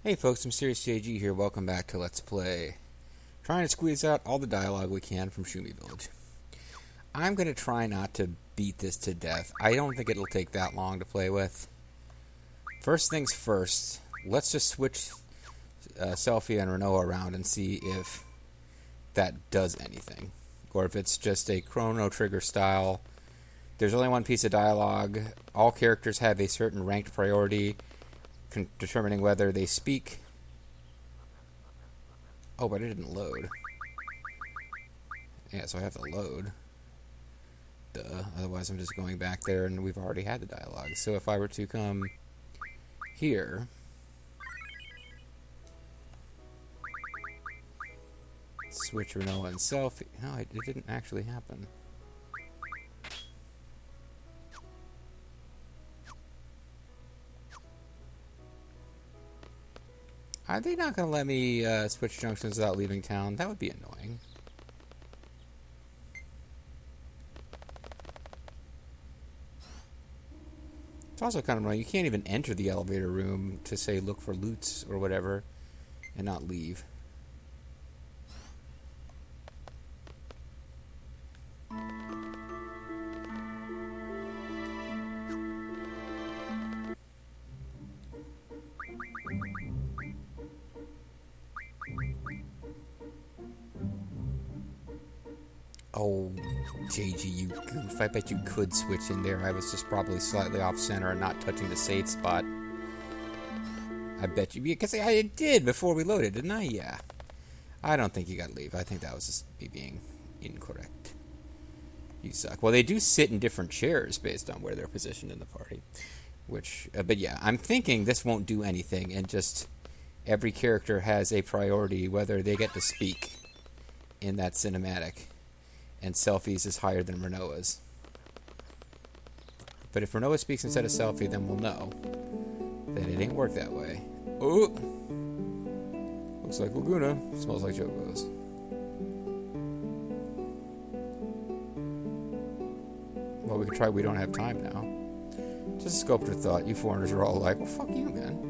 Hey folks, I'm Serious JG here. Welcome back to Let's Play. Trying to squeeze out all the dialogue we can from Shumi Village. I'm going to try not to beat this to death. I don't think it'll take that long to play with. First things first, let's just switch Selfie and Renoa around and see if that does anything. Or if it's just a Chrono Trigger style. There's only one piece of dialogue. All characters have a certain ranked priority, determining whether they speak. Oh, but it didn't load. Yeah, so I have to load. Duh. Otherwise, I'm just going back there, and we've already had the dialogue. So if I were to come here, switch Renoa and Selfie. No, it didn't actually happen. Are they not going to let me switch junctions without leaving town? That would be annoying. It's also kind of annoying. You can't even enter the elevator room to say look for loots or whatever and not leave. Oh, JG, you goof. I bet you could switch in there. I was just probably slightly off-center and not touching the save spot. I bet you... Because I did before we loaded, didn't I? Yeah. I don't think you gotta leave. I think that was just me being incorrect. You suck. Well, they do sit in different chairs based on where they're positioned in the party. Which... but yeah, I'm thinking this won't do anything, and just... every character has a priority, whether they get to speak in that cinematic. And Selfie's is higher than Renoa's. But if Renoa speaks instead of Selfie, then we'll know that it ain't work that way. Oh! Looks like Laguna. Smells like Jogos. Well, we could try We Don't Have Time now. Just a sculptor thought. You foreigners are all like, well, fuck you, man.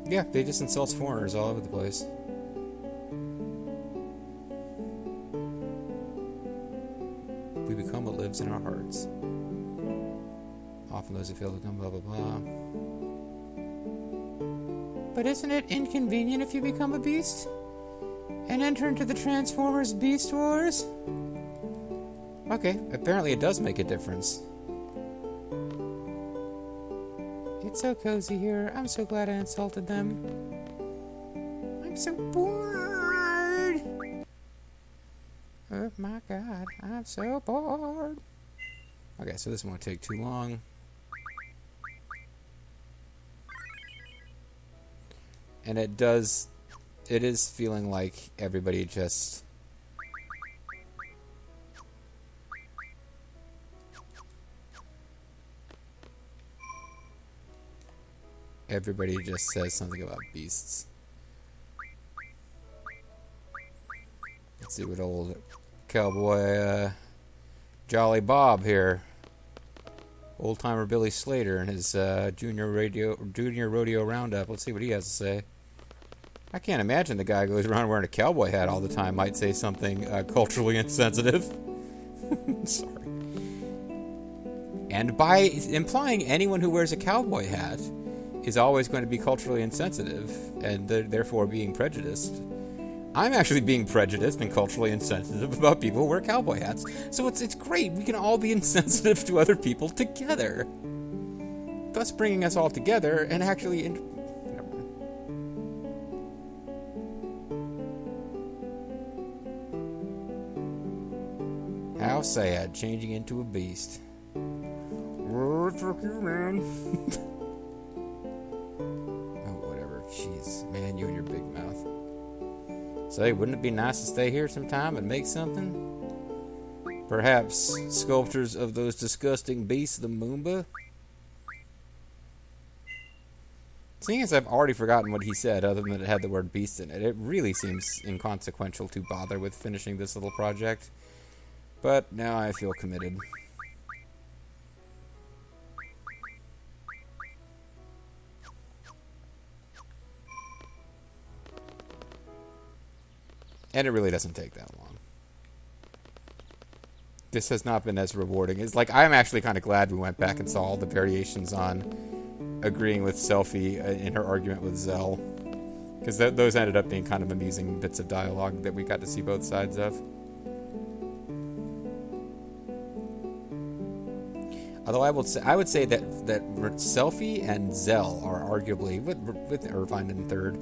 Yeah, they just insult foreigners all over the place. We become what lives in our hearts. Often those who fail to come, blah, blah, blah. But isn't it inconvenient if you become a beast? And enter into the Transformers Beast Wars? Okay, apparently it does make a difference. It's so cozy here. I'm so glad I insulted them. I'm so bored. Oh my god, I'm so bored. Okay, so this won't take too long. And it is feeling like everybody just... everybody just says something about beasts. Let's see what old cowboy Jolly Bob here, old timer Billy Slater and his junior rodeo roundup. Let's see what he has to say. I can't imagine the guy who goes around wearing a cowboy hat all the time might say something culturally insensitive. Sorry. And by implying anyone who wears a cowboy hat is always going to be culturally insensitive and therefore being prejudiced, I'm actually being prejudiced and culturally insensitive about people who wear cowboy hats. So it's great. We can all be insensitive to other people together, thus bringing us all together and actually... How sad, changing into a beast. Oh, fuck you, man. Jeez, man, you and your big mouth. Say, wouldn't it be nice to stay here sometime and make something? Perhaps sculptures of those disgusting beasts, the Moomba? Seeing as I've already forgotten what he said, other than it had the word beast in it, it really seems inconsequential to bother with finishing this little project. But now I feel committed. And it really doesn't take that long. This has not been as rewarding. It's like, I'm actually kind of glad we went back and saw all the variations on agreeing with Selphie in her argument with Zell. Because those ended up being kind of amusing bits of dialogue that we got to see both sides of. Although I would say that Selphie and Zell are arguably, with Irvine in third,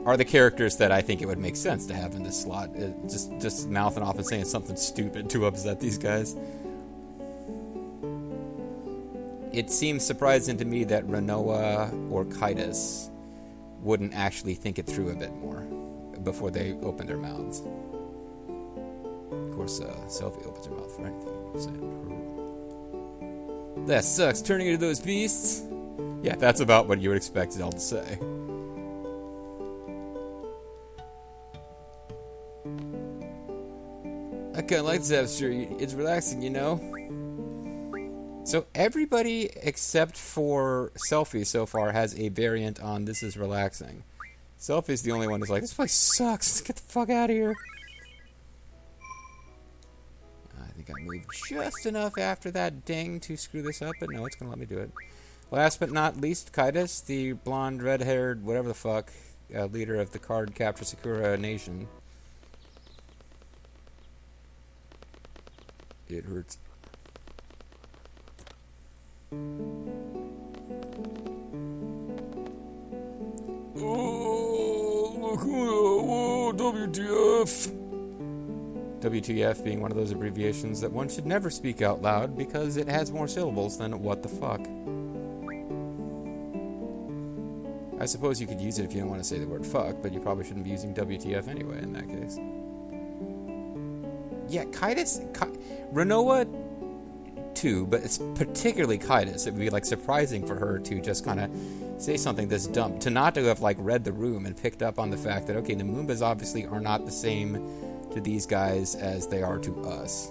are the characters that I think it would make sense to have in this slot. Just mouthing off and saying something stupid to upset these guys. It seems surprising to me that Renoa or Kaitis wouldn't actually think it through a bit more before they open their mouths. Of course, Selphie opens her mouth for anything. That sucks, turning into those beasts. Yeah, that's about what you would expect Zell to say. I kind of like Zapster. It's relaxing, you know? So everybody except for Selphie so far has a variant on this is relaxing. Selphie's the only one who's like, this place sucks. Let's get the fuck out of here. I think I moved just enough after that ding to screw this up, but no, it's going to let me do it. Last but not least, Kaitis, the blonde, red-haired, whatever the fuck, leader of the Card Capture Sakura Nation. It hurts. Oh, look, whoa, WTF. WTF being one of those abbreviations that one should never speak out loud because it has more syllables than what the fuck. I suppose you could use it if you don't want to say the word fuck, but you probably shouldn't be using WTF anyway in that case. Yeah, Renoa too, but it's particularly Kaitis. It would be like surprising for her to just kind of say something this dumb, to not to have like read the room and picked up on the fact that okay, the Moombas obviously are not the same to these guys as they are to us.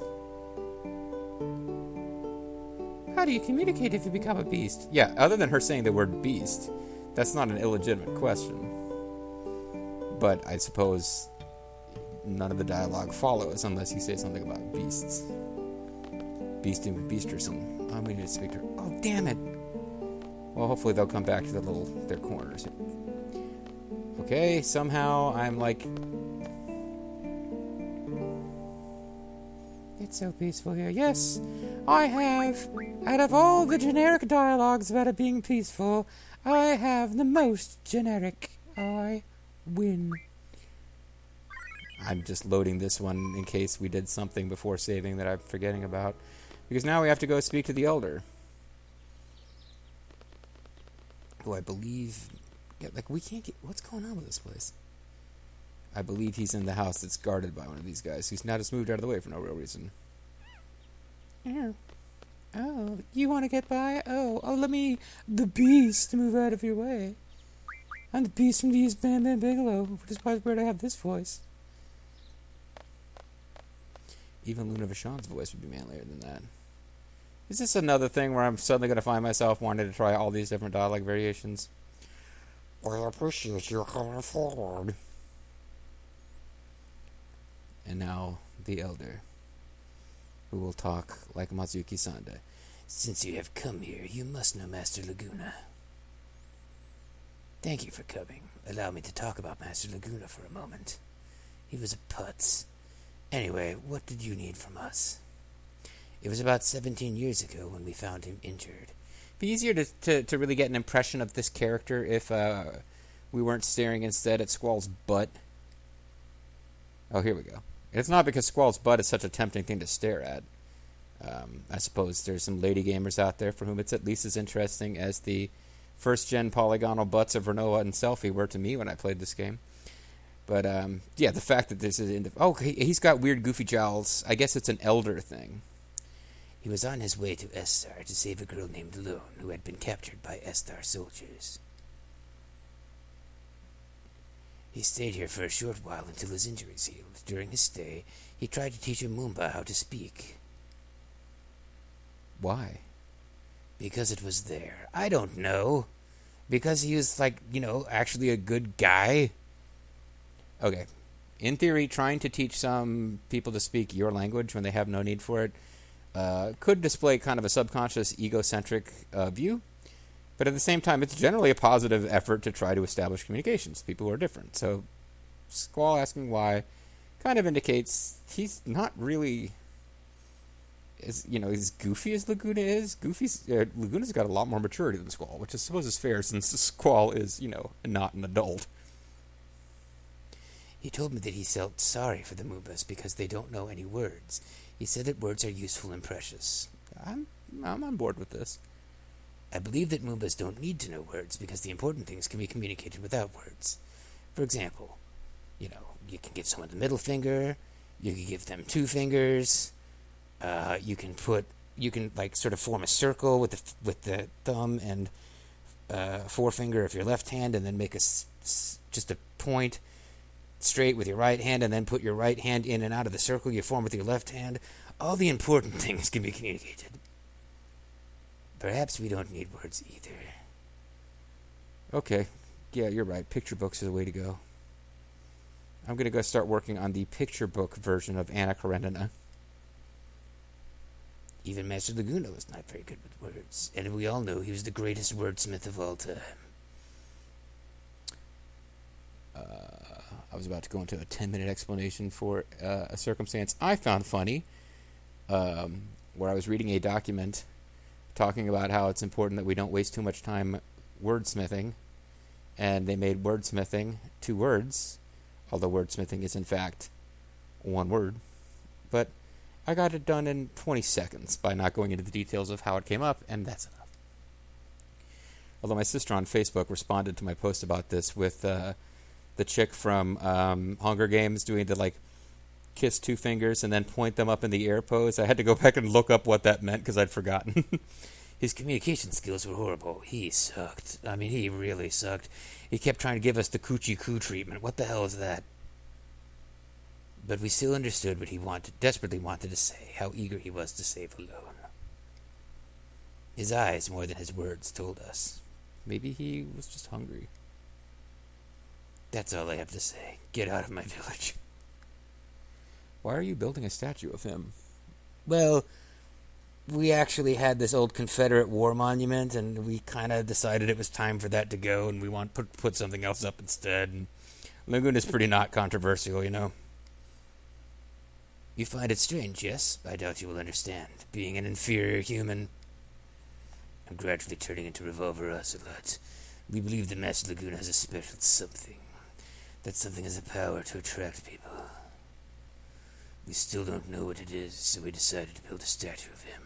How do you communicate if you become a beast? Yeah, other than her saying the word beast, that's not an illegitimate question. But I suppose none of the dialogue follows unless you say something about beasts. Beasting with Beasterson. Oh, we need to speak to her. Oh, damn it! Well, hopefully they'll come back to their corners. Okay, somehow I'm like... It's so peaceful here. Yes, I have. Out of all the generic dialogues about it being peaceful, I have the most generic. I win. I'm just loading this one in case we did something before saving that I'm forgetting about. Because now we have to go speak to the Elder. Who I believe... Yeah, like, we can't get... What's going on with this place? I believe he's in the house that's guarded by one of these guys who's now just moved out of the way for no real reason. Oh, you want to get by? Oh, let me... The Beast move out of your way. I'm the Beast from the East Bam Bam Bigelow, which is why I have this voice. Even Luna Vachon's voice would be manlier than that. Is this another thing where I'm suddenly going to find myself wanting to try all these different dialogue variations? I appreciate you coming forward. And now, the Elder, who will talk like Mazuki Sanda. Since you have come here, you must know Master Laguna. Thank you for coming. Allow me to talk about Master Laguna for a moment. He was a putz. Anyway, what did you need from us? It was about 17 years ago when we found him injured. It'd be easier to really get an impression of this character if we weren't staring instead at Squall's butt. Oh, here we go. It's not because Squall's butt is such a tempting thing to stare at. I suppose there's some lady gamers out there for whom it's at least as interesting as the first-gen polygonal butts of Renoa and Selphie were to me when I played this game. But, yeah, the fact that this is in the... Oh, he's got weird goofy jowls. I guess it's an Elder thing. He was on his way to Estar to save a girl named Lone who had been captured by Estar soldiers. He stayed here for a short while until his injuries healed. During his stay, he tried to teach a Moomba how to speak. Why? Because it was there. I don't know. Because he was, like, actually a good guy. Okay. in theory, trying to teach some people to speak your language when they have no need for it could display kind of a subconscious, egocentric view. But at the same time, it's generally a positive effort to try to establish communications. People who are different. So, Squall asking why kind of indicates he's not really as goofy as Laguna is. Laguna's got a lot more maturity than Squall, which I suppose is fair since Squall is, not an adult. He told me that he felt sorry for the Moobas because they don't know any words. He said that words are useful and precious. I'm on board with this. I believe that Moobas don't need to know words because the important things can be communicated without words. For example, you can give someone the middle finger, you can give them 2 fingers, you can sort of form a circle with the thumb and forefinger of your left hand, and then make just a point straight with your right hand, and then put your right hand in and out of the circle you form with your left hand. All the important things can be communicated. Perhaps we don't need words either. Okay. Yeah, you're right. Picture books are the way to go. I'm going to go start working on the picture book version of Anna Karenina. Even Master Laguna was not very good with words, and we all know he was the greatest wordsmith of all time. I was about to go into a 10-minute explanation for a circumstance I found funny, where I was reading a document talking about how it's important that we don't waste too much time wordsmithing, and they made wordsmithing 2 words, although wordsmithing is in fact 1 word. But I got it done in 20 seconds by not going into the details of how it came up, and that's enough. Although my sister on Facebook responded to my post about this with the chick from Hunger Games doing the kiss 2 fingers and then point them up in the air pose. I had to go back and look up what that meant because I'd forgotten. His communication skills were horrible. He sucked. I mean, he really sucked. He kept trying to give us the coochie coo treatment. What the hell is that? But we still understood what he desperately wanted to say, how eager he was to save alone. His eyes, more than his words, told us. Maybe he was just hungry. That's all I have to say. Get out of my village. Why are you building a statue of him? Well, we actually had this old Confederate war monument, and we kind of decided it was time for that to go, and we want to put something else up instead. And Laguna's pretty not controversial, You find it strange, yes? I doubt you will understand. Being an inferior human, I'm gradually turning into Revolver Ocelot. We believe that Master Laguna has a special something. That something has the power to attract people. We still don't know what it is, so we decided to build a statue of him.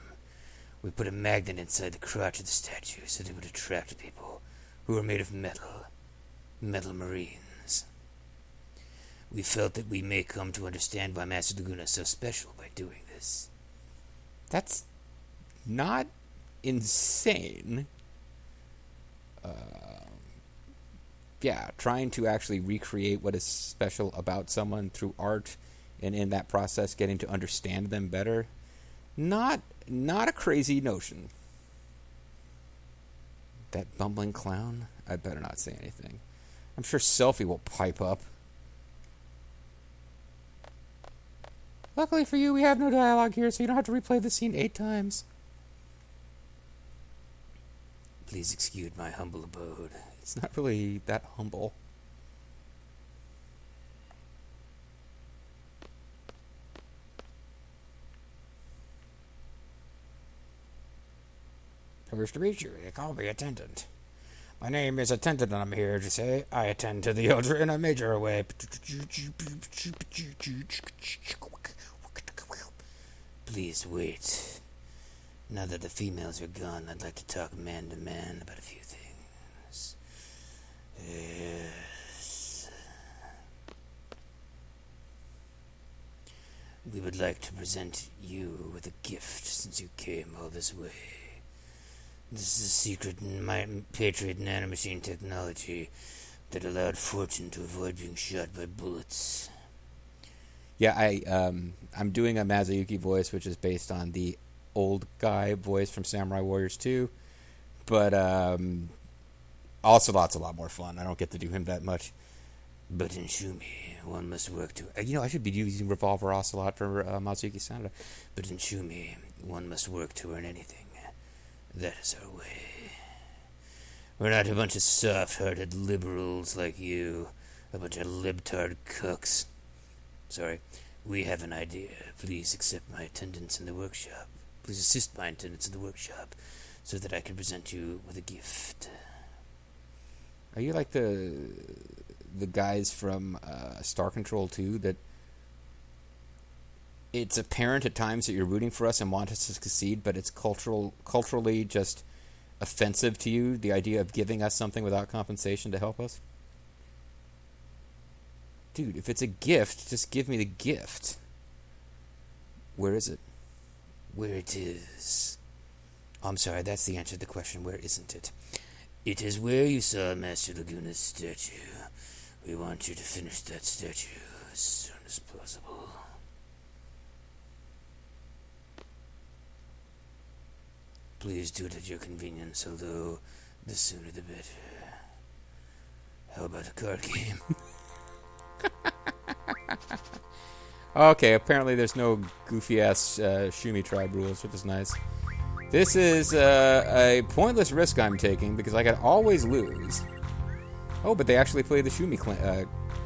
We put a magnet inside the crotch of the statue so that it would attract people who are made of metal. Metal Marines. We felt that we may come to understand why Master Laguna is so special by doing this. That's not insane. Trying to actually recreate what is special about someone through art, and in that process getting to understand them better. Not a crazy notion. That bumbling clown? I better not say anything. I'm sure Selfie will pipe up. Luckily for you, we have no dialogue here, so you don't have to replay the scene 8 times. Please excuse my humble abode. It's not really that humble. Pleased to meet you. They call me Attendant. My name is Attendant, and I'm here to say I attend to the elder in a major way. Please wait. Now that the females are gone, I'd like to talk man to man about a few things. Yes. We would like to present you with a gift since you came all this way. This is a secret Patriot nanomachine technology that allowed Fortune to avoid being shot by bullets. Yeah, I'm doing a Mazayuki voice, which is based on the old guy voice from Samurai Warriors 2, but Ocelot's a lot more fun. I don't get to do him that much. But in Shumi, one must work to... I should be using Revolver Ocelot for Mazuki Sanada. But in Shumi, one must work to earn anything. That is our way. We're not a bunch of soft-hearted liberals like you. A bunch of libtard cooks. Sorry. We have an idea. Please accept my attendance in the workshop. Please assist my attendance in the workshop so that I can present you with a gift. Are you like the guys from Star Control 2 that it's apparent at times that you're rooting for us and want us to succeed, but it's culturally just offensive to you, the idea of giving us something without compensation to help us? Dude, if it's a gift, just give me the gift. Where is it? Where it is. I'm sorry, that's the answer to the question. Where isn't it? It is where you saw Master Laguna's statue. We want you to finish that statue as soon as possible. Please do it at your convenience, although the sooner the better. How about a card game? Okay, apparently there's no goofy-ass Shumi tribe rules, which is nice. This is a pointless risk I'm taking, because I could always lose. Oh, but they actually play the Shumi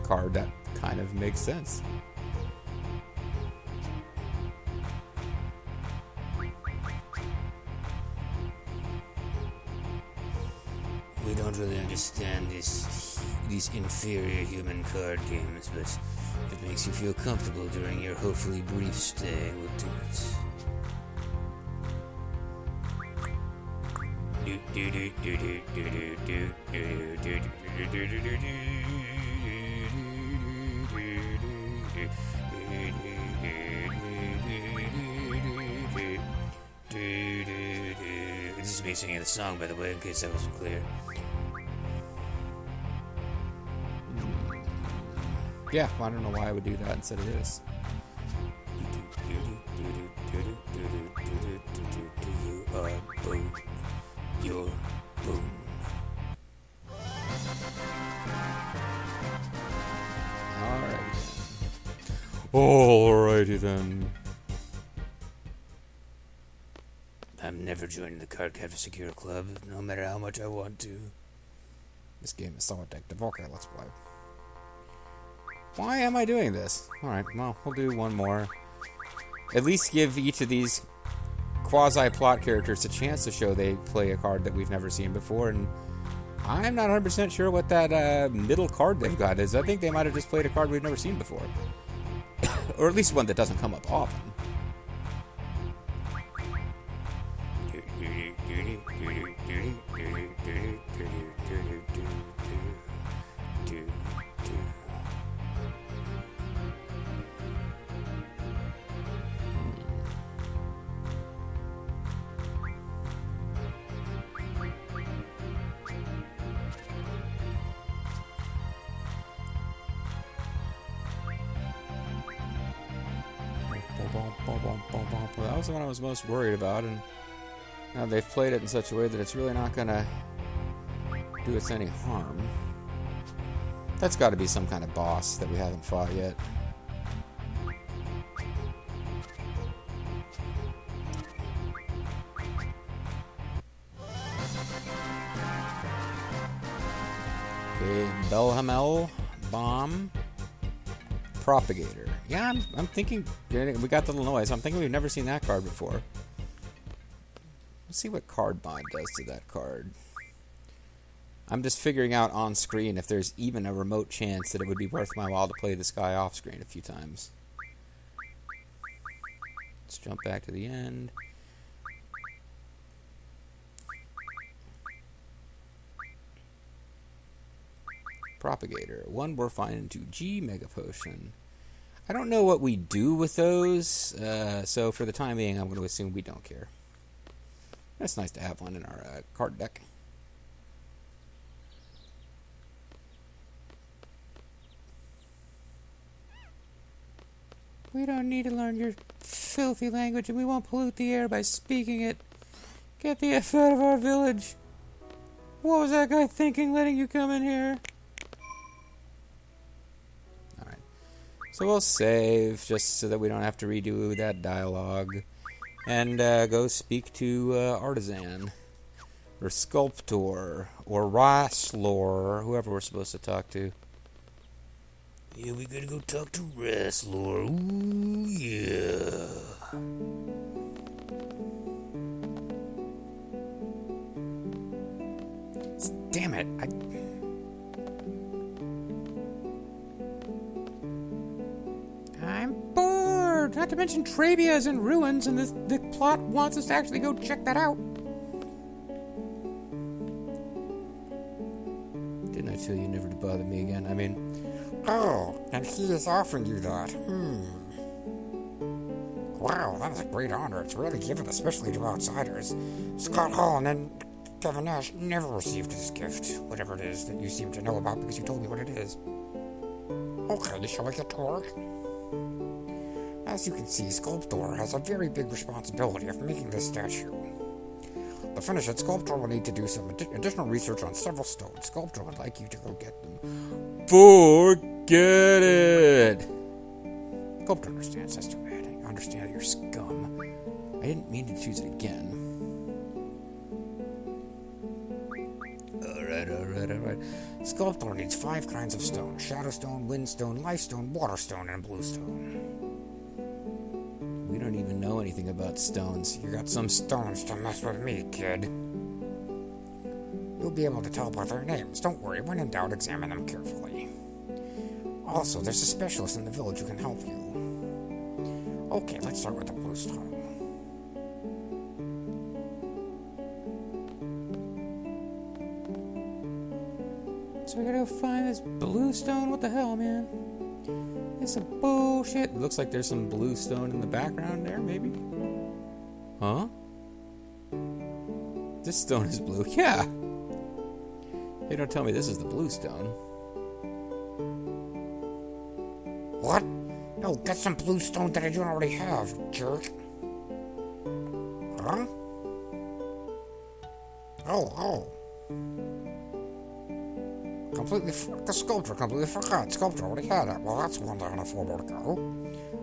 card. That kind of makes sense. We don't really understand these inferior human card games, but if it makes you feel comfortable during your hopefully brief stay, we'll do it. This is me singing the song, by the way, in case that wasn't clear. Yeah, well, I don't know why I would do that instead of this. Your boom. Alrighty then. I'm never joining the Card Captor Secure Club, no matter how much I want to. This game is so addictive. Okay, let's play. Why am I doing this? Alright, well, we'll do one more. At least give each of these quasi-plot characters a chance to show they play a card that we've never seen before, and I'm not 100% sure what that middle card they've got is. I think they might have just played a card we've never seen before. Or at least one that doesn't come up often. That was the one I was most worried about, and now they've played it in such a way that it's really not gonna do us any harm. That's got to be some kind of boss that we haven't fought yet. Okay, Belhamel Bomb Propagator. Yeah, I'm thinking we got the little noise. I'm thinking we've never seen that card before. Let's see what card bind does to that card. I'm just figuring out on screen if there's even a remote chance that it would be worth my while to play this guy off screen a few times. Let's jump back to the end. Propagator. 1 Morphine into G Mega Potion. I don't know what we do with those, so for the time being, I'm going to assume we don't care. That's nice to have one in our card deck. We don't need to learn your filthy language, and we won't pollute the air by speaking it. Get the F out of our village. What was that guy thinking, letting you come in here? So we'll save, just so that we don't have to redo that dialogue. And go speak to Artisan, or Sculptor, or Wrestler, whoever we're supposed to talk to. Yeah, we gotta go talk to Wrestler. Ooh, yeah. Damn it. I'm bored. Not to mention Trabia's in ruins, and the plot wants us to actually go check that out. Didn't I tell you never to bother me again? I mean... Oh, and he is offering you that. Wow, that is a great honor. It's really given especially to outsiders. Scott Hall and Kevin Nash never received this gift, whatever it is that you seem to know about because you told me what it is. Okay, shall we get to work? As you can see, Sculptor has a very big responsibility of making this statue. To finish it, Sculptor will need to do some additional research on several stones. Sculptor would like you to go get them. Forget it! Sculptor understands, that's too bad. I understand you're scum. I didn't mean to choose it again. Alright. Sculptor needs 5 kinds of stone. Shadow stone, wind stone, life stone, water stone, and blue stone. We don't even know anything about stones. You got some stones to mess with me, kid. You'll be able to tell by their names. Don't worry, when in doubt, examine them carefully. Also, there's a specialist in the village who can help you. Okay, let's start with the blue stone. So we gotta go find this blue stone? What the hell, man? It's some bullshit. It looks like there's some blue stone in the background there, maybe? Huh? This stone is blue. Yeah! They don't tell me this is the blue stone. What? No, get some blue stone that I don't already have, jerk. Huh? Oh. The sculptor completely forgot. Sculptor already had it. Well, that's one down and 4 more to go.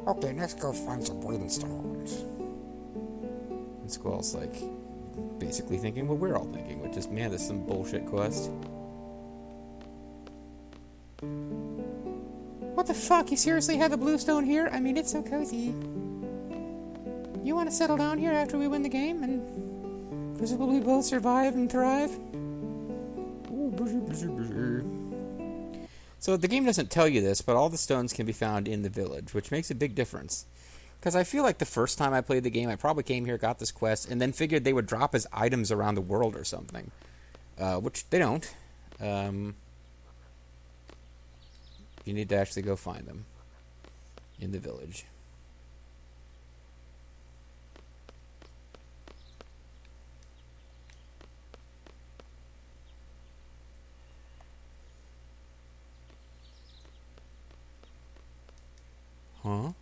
Okay, next go find some breathing stones. And Squall's like, basically thinking what we're all thinking, which is, man, this is some bullshit quest. What the fuck? You seriously have the blue stone here? I mean, it's so cozy. You want to settle down here after we win the game and presumably both survive and thrive? So the game doesn't tell you this, but all the stones can be found in the village, which makes a big difference. Because I feel like the first time I played the game, I probably came here, got this quest, and then figured they would drop as items around the world or something. Which they don't. You need to actually go find them in the village. Huh?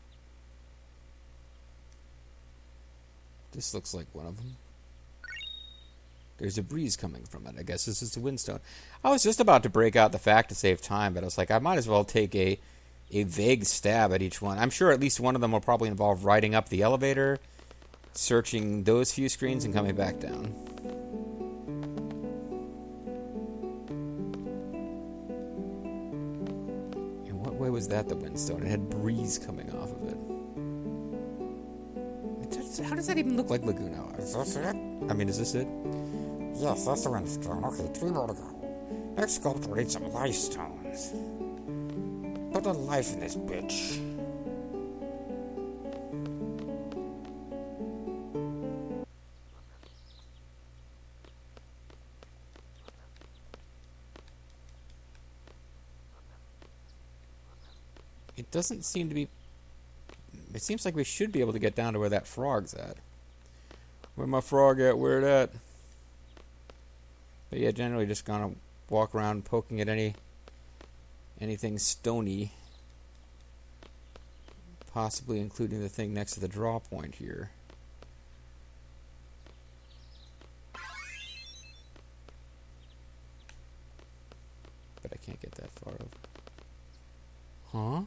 This looks like one of them. There's a breeze coming from it. I guess this is the windstone. I was just about to break out the fact to save time, but I was like, I might as well take a vague stab at each one. I'm sure at least one of them will probably involve riding up the elevator, searching those few screens, and coming back down. In what way was that the windstone? It had breeze coming off of it. How does that even look like Laguna? Is this it? I mean, is this it? Yes, that's the windstone. Okay, 3 more to go. Next sculptor needs some life stones. Put a life in this bitch. It doesn't seem to be... It seems like we should be able to get down to where that frog's at. Where my frog at? Where it at? But yeah, generally just gonna walk around poking at anything stony. Possibly including the thing next to the draw point here. But I can't get that far over. Huh?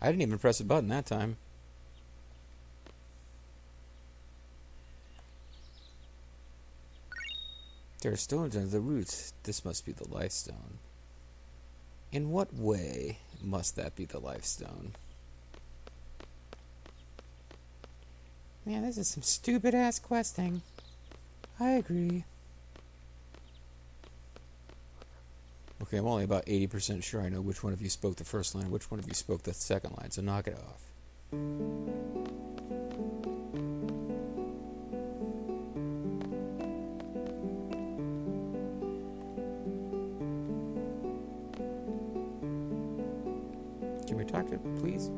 I didn't even press a button that time. There are stones under the roots. This must be the life stone. In what way must that be the life stone? Man, this is some stupid-ass questing. I agree. Okay, I'm only about 80% sure I know which one of you spoke the first line and which one of you spoke the second line, so knock it off. Can we talk to it, please?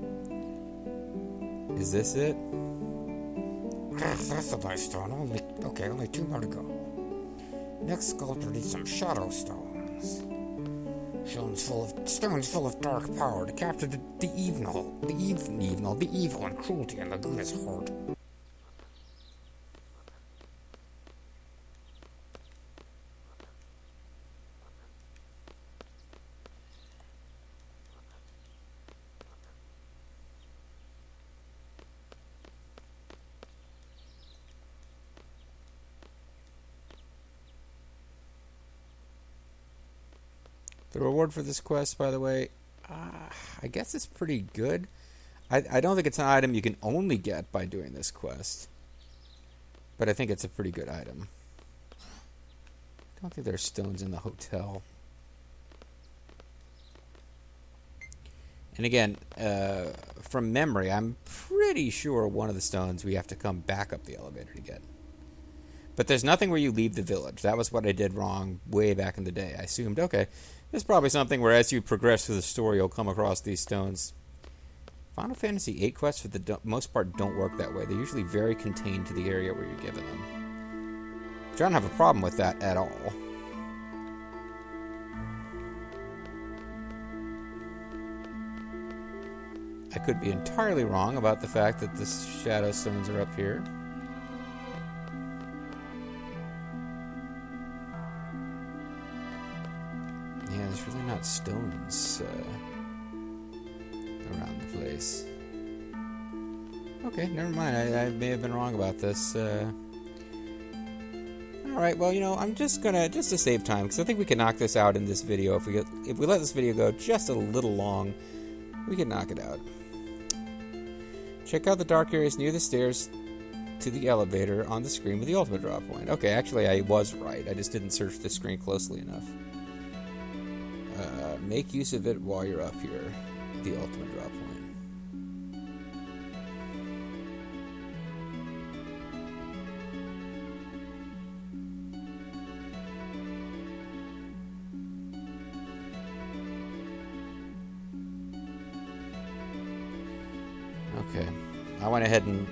Is this it? That's the life stone. Only 2 more to go. Next sculptor needs some shadow stones. Stones full of dark power to capture the evil and cruelty in Laguna's heart. The reward for this quest, by the way, I guess it's pretty good. I don't think it's an item you can only get by doing this quest. But I think it's a pretty good item. I don't think there's stones in the hotel. And again, from memory, I'm pretty sure one of the stones we have to come back up the elevator to get. But there's nothing where you leave the village. That was what I did wrong way back in the day. I assumed, okay, there's probably something where as you progress through the story, you'll come across these stones. Final Fantasy VIII quests, for the most part, don't work that way. They're usually very contained to the area where you're given them. Which I don't have a problem with that at all. I could be entirely wrong about the fact that the shadow stones are up here. Yeah, there's really not stones around the place. Okay, never mind. I may have been wrong about this. Alright, well, I'm just to save time, because I think we can knock this out in this video. If we let this video go just a little long, we can knock it out. Check out the dark areas near the stairs to the elevator on the screen with the ultimate drop point. Okay, actually, I was right. I just didn't search the screen closely enough. Make use of it while you're up here. The ultimate drop point. Okay. I went ahead and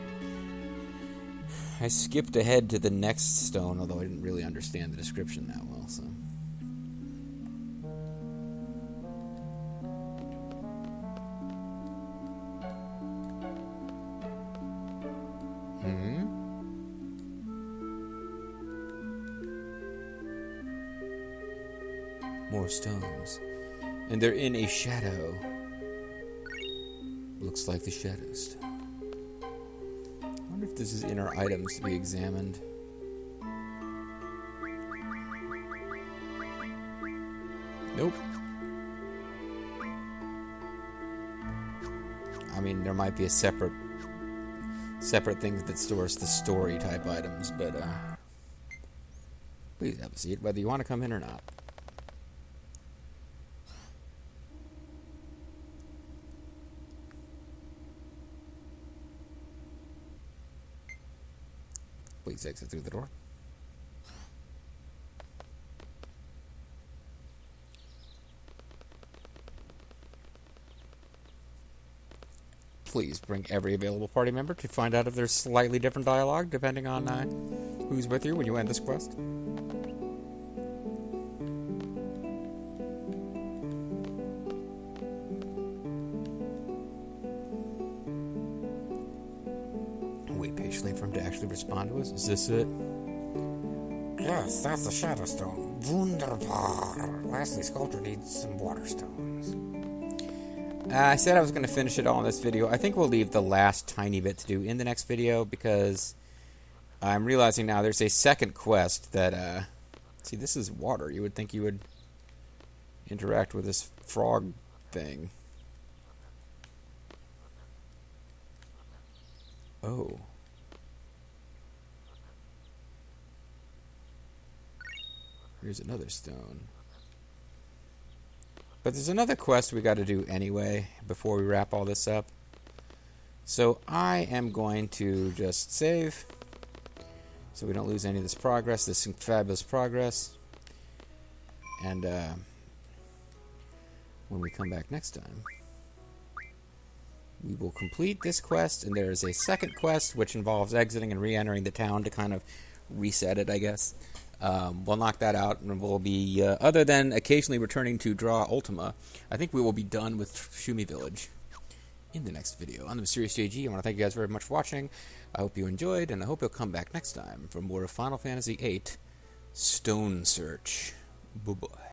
I skipped ahead to the next stone, although I didn't really understand the description that well, so. More stones. And they're in a shadow. Looks like the shadow stone. I wonder if this is in our items to be examined. Nope. I mean, there might be a separate thing that stores the story type items, but please have a seat, whether you want to come in or not. Please exit through the door. Please bring every available party member to find out if there's slightly different dialogue depending on who's with you when you end this quest. Wait patiently for him to actually respond to us. Is this it? Yes, that's the shadow stone. Wunderbar. Lastly, sculptor needs some water stones. I said I was going to finish it all in this video. I think we'll leave the last tiny bit to do in the next video because I'm realizing now there's a second quest that, see, this is water. You would think you would interact with this frog thing. Oh. Here's another stone. But there's another quest we got to do anyway before we wrap all this up. So I am going to just save so we don't lose any of this progress, this fabulous progress. And when we come back next time, we will complete this quest, and there is a second quest which involves exiting and re-entering the town to kind of reset it, I guess. We'll knock that out, and we'll be, other than occasionally returning to draw Ultima, I think we will be done with Shumi Village in the next video. I'm the Mysterious JG. I want to thank you guys very much for watching. I hope you enjoyed, and I hope you'll come back next time for more of Final Fantasy VIII Stone Search. Bye-bye.